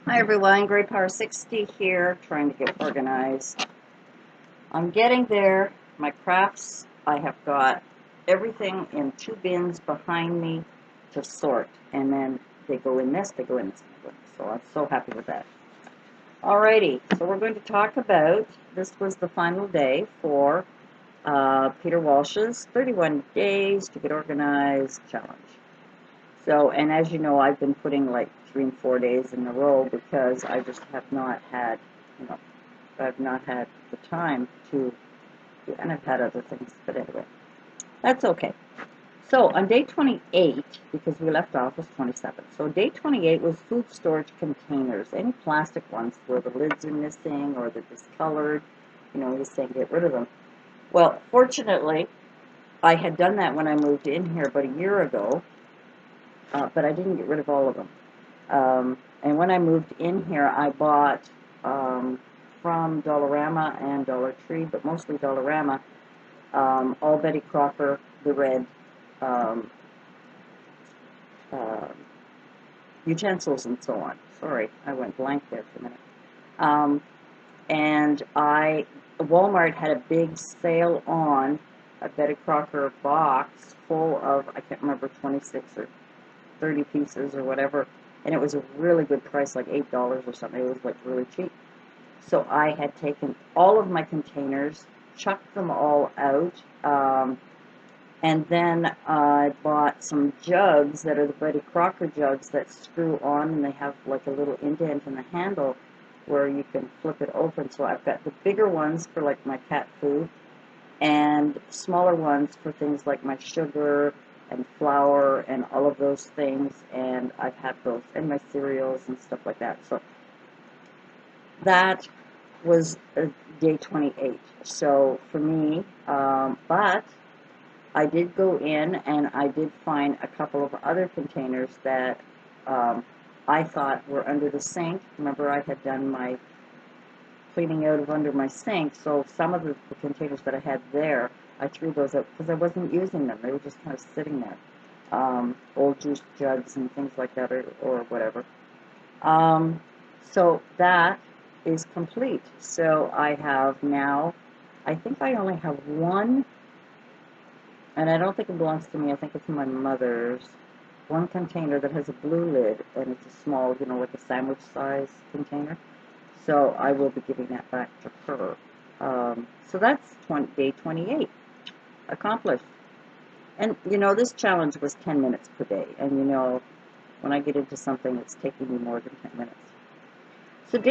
Hi everyone, Great Power 60 here, trying to get organized. I'm getting there. My crafts, I have got everything in two bins behind me to sort, and then they go in this, they go in this, they go in this. So I'm so happy with that. Alrighty, so we're going to talk about, this was the final day for Peter Walsh's 31 Days to Get Organized challenge. So, and as you know, I've been putting like 3 and 4 days in a row because I just have not had, you know, I've not had the time to, and I've had other things, but anyway, that's okay. So on day 28, because we left off was 27, so day 28 was food storage containers, any plastic ones where the lids are missing or they're discolored, he's saying get rid of them. Well, fortunately, I had done that when I moved in here about a year ago, but I didn't get rid of all of them. And when I moved in here, I bought from Dollarama and Dollar Tree, but mostly Dollarama, all Betty Crocker, the red um, uh, utensils and so on. Sorry, I went blank there for a minute. Um, and Walmart had a big sale on a Betty Crocker box full of, I can't remember, 26 or 30 pieces or whatever, and it was a really good price, like $8 or something. It was like really cheap. So I had taken all of my containers, chucked them all out, and then I bought some jugs that are the Betty Crocker jugs that screw on, and they have like a little indent in the handle where you can flip it open. So I've got the bigger ones for like my cat food, and smaller ones for things like my sugar and flour and all of those things, and I've had those, and my cereals and stuff like that. So that was day 28. So for me, but I did go in and I did find a couple of other containers that I thought were under the sink. Remember, I had done my cleaning out of under my sink, so some of the containers that I had there, I threw those out because I wasn't using them. They were just kind of sitting there. Old juice jugs and things like that, or whatever. Um, so that is complete. So I have now, I think I only have one, and I don't think it belongs to me. I think it's my mother's. One container that has a blue lid, and it's a small, like a sandwich size container. So I will be giving that back to her. So that's day 28 accomplished. And this challenge was 10 minutes per day. And when I get into something, it's taking me more than 10 minutes. So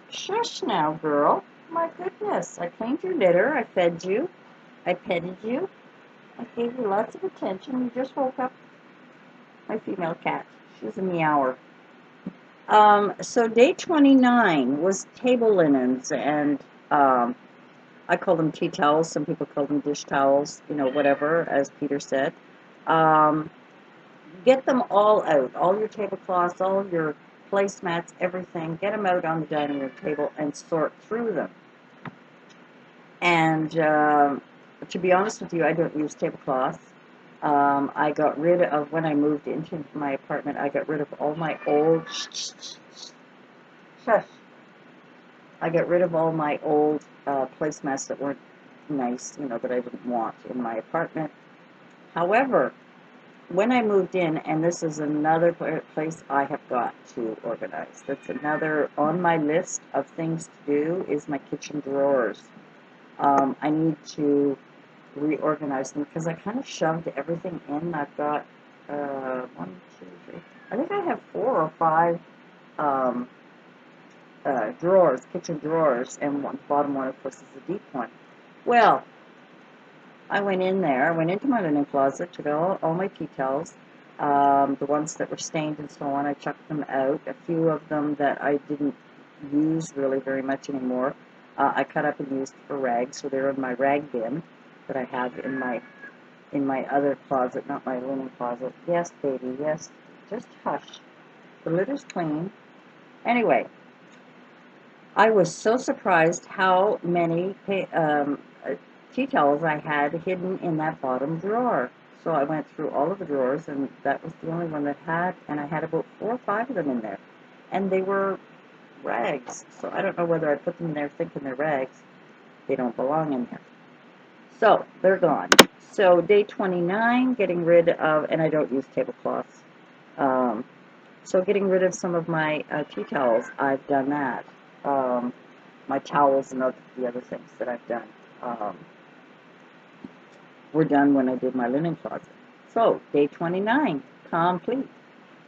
shush now, girl. My goodness. I cleaned your litter. I fed you. I petted you. I gave you lots of attention. You just woke up. My female cat. She's a meower. So day 29 was table linens, and I call them tea towels. Some people call them dish towels, whatever, as Peter said. Um, get them all out, all your tablecloths, all your placemats, everything. Get them out on the dining room table and sort through them. And to be honest with you, I don't use tablecloths. I got rid of, when I moved into my apartment, I got rid of all my old, shush. I got rid of all my old placemats that weren't nice, that I didn't want in my apartment. However, when I moved in, and this is another place I have got to organize, that's another on my list of things to do, is my kitchen drawers. I need to reorganize them because I kind of shoved everything in. I've got one, two, three. I think I have 4 or 5 um, drawers, kitchen drawers, and the bottom one, of course, is a deep one. Well, I went in there. I went into my linen closet, took out all my tea towels, the ones that were stained and so on. I chucked them out. A few of them that I didn't use really very much anymore, I cut up and used for rags, so they're in my rag bin that I have in my other closet, not my linen closet. Yes, baby, yes. Just hush. The litter's clean. Anyway, I was so surprised how many tea towels I had hidden in that bottom drawer. So I went through all of the drawers, and that was the only one that had, and I had about 4 or 5 of them in there. and they were rags. So I don't know whether I put them in there thinking they're rags. They don't belong in there. So they're gone. So day 29, getting rid of, and I don't use tablecloths. Um, so getting rid of some of my tea towels, I've done that. My towels and the other things that I've done were done when I did my linen closet. So day 29, complete.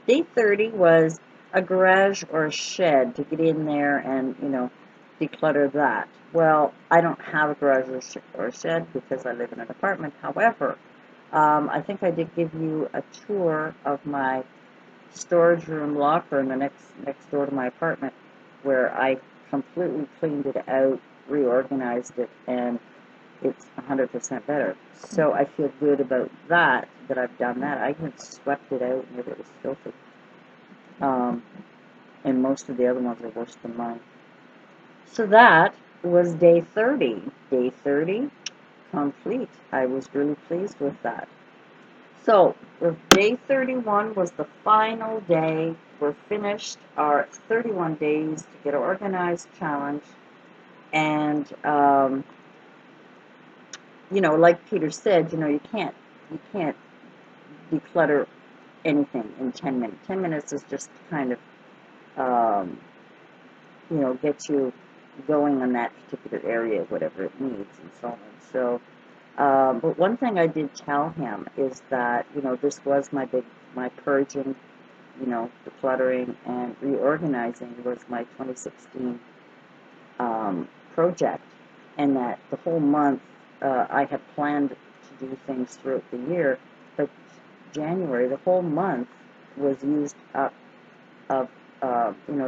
Day 30 was a garage or a shed to get in there and, declutter that. Well, I don't have a garage or a shed because I live in an apartment. However, I think I did give you a tour of my storage room locker in the next door to my apartment, where I completely cleaned it out, reorganized it, and it's 100% better. So I feel good about that I've done that. I even swept it out and it was filthy. And most of the other ones are worse than mine. So that was day 30. Day 30, complete. I was really pleased with that. So, day 31 was the final day. We're finished our 31 days to get organized challenge. And, like Peter said, you can't declutter anything in 10 minutes. 10 minutes is just kind of, get you going on that particular area, whatever it needs, and so on. So, but one thing I did tell him is that, this was my purging, decluttering and reorganizing was my 2016 project, and that the whole month I had planned to do things throughout the year, but January, the whole month was used up of,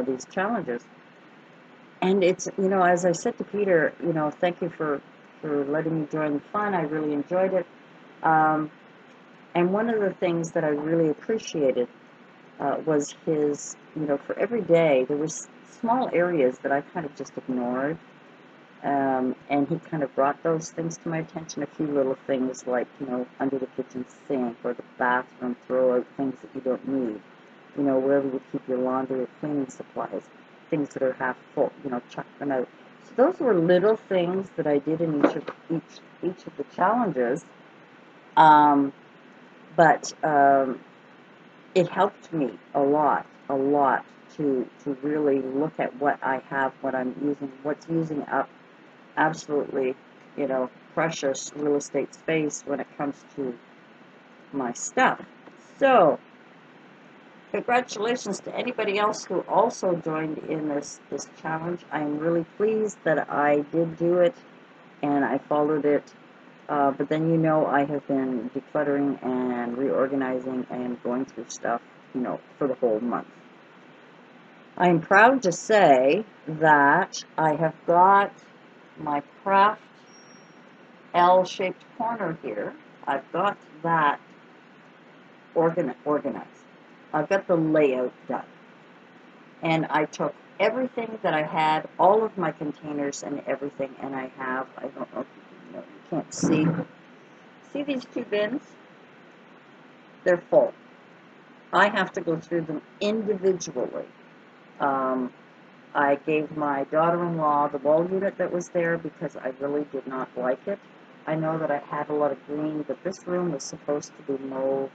these challenges. And it's, as I said to Peter, thank you for letting me join the fun. I really enjoyed it. And one of the things that I really appreciated was his, for every day, there was small areas that I kind of just ignored. And he kind of brought those things to my attention, a few little things like, under the kitchen sink or the bathroom, throw out things that you don't need, wherever you keep your laundry or cleaning supplies, things that are half full, chuck them out. So those were little things that I did in each of the challenges, but it helped me a lot to really look at what I have, what I'm using, what's using up absolutely, precious real estate space when it comes to my stuff. So, congratulations to anybody else who also joined in this challenge. I'm really pleased that I did do it and I followed it. But then, I have been decluttering and reorganizing and going through stuff, for the whole month. I'm proud to say that I have got my craft L-shaped corner here. I've got that organized. I've got the layout done. And I took everything that I had, all of my containers and everything, and I don't know if you can't see. See these two bins? They're full. I have to go through them individually. I gave my daughter-in-law the wall unit that was there because I really did not like it. I know that I had a lot of green, but this room was supposed to be mauve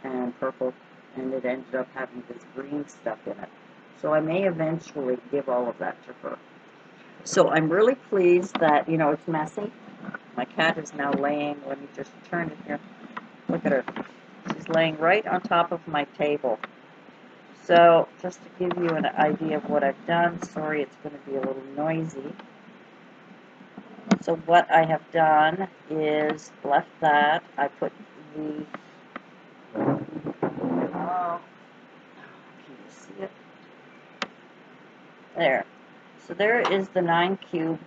and purple, and it ended up having this green stuff in it. So I may eventually give all of that to her. So I'm really pleased that, it's messy. My cat is now laying, let me just turn it here. Look at her. She's laying right on top of my table. So just to give you an idea of what I've done, sorry it's going to be a little noisy. So what I have done is left that. I put the, can you see it? There. So there is the 9-cubed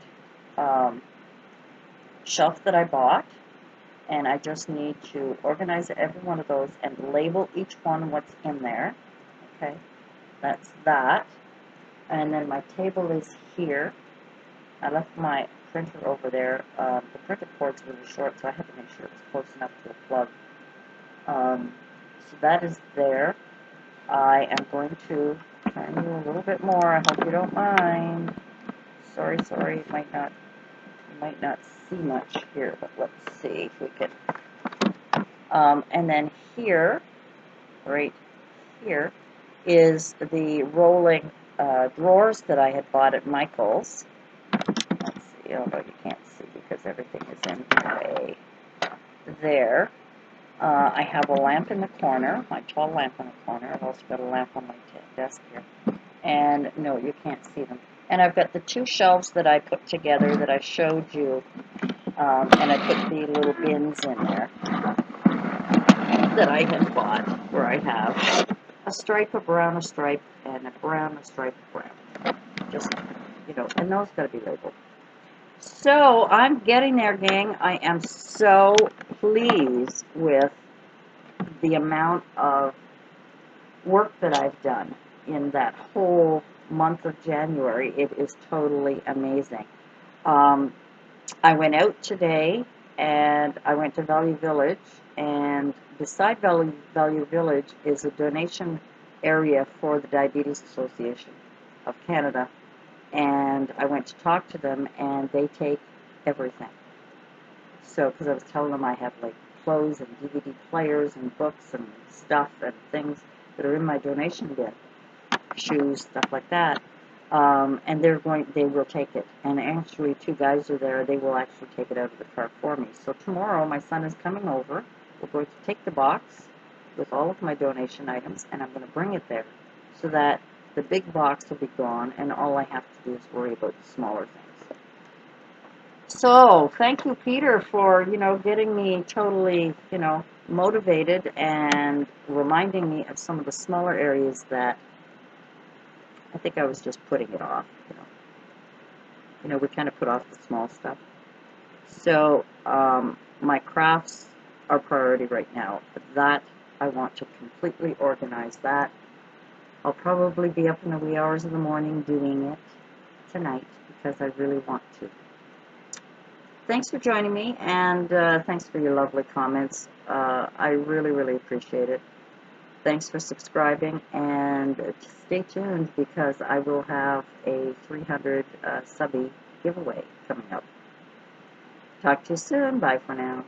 shelf that I bought. And I just need to organize every one of those and label each one what's in there. Okay, that's that. And then my table is here. I left my printer over there. The printer cord's really short, so I had to make sure it was close enough to a plug. So that is there. I am going to turn you a little bit more. I hope you don't mind. Sorry, you might not see much here, but let's see if we can. And then here, right here, is the rolling drawers that I had bought at Michael's. Let's see, although you can't see because everything is in gray. There. I have a lamp in the corner, my tall lamp in the corner. I've also got a lamp on my desk here. And no, you can't see them. And I've got the two shelves that I put together that I showed you. And I put the little bins in there that I had bought, where I have a stripe, a brown, a stripe, and a brown, a stripe, a brown. Just, and those got to be labeled. So I'm getting there, gang. I am so pleased with the amount of work that I've done in that whole month of January. It is totally amazing. I went out today and I went to Value Village, and beside Value Village is a donation area for the Diabetes Association of Canada, and I went to talk to them, and they take everything. So, because I was telling them I have like clothes and DVD players and books and stuff and things that are in my donation bin, shoes, stuff like that, and they will take it. And actually, two guys are there. They will actually take it out of the car for me. So tomorrow, my son is coming over. We're going to take the box with all of my donation items, and I'm going to bring it there so that the big box will be gone, and all I have to do is worry about the smaller things. So, thank you, Peter, for, getting me totally, motivated and reminding me of some of the smaller areas that I think I was just putting it off, we kind of put off the small stuff. So, my crafts are priority right now. That, I want to completely organize that. I'll probably be up in the wee hours of the morning doing it tonight because I really want to. Thanks for joining me, and thanks for your lovely comments. I really, really appreciate it. Thanks for subscribing, and stay tuned because I will have a 300 subby giveaway coming up. Talk to you soon. Bye for now.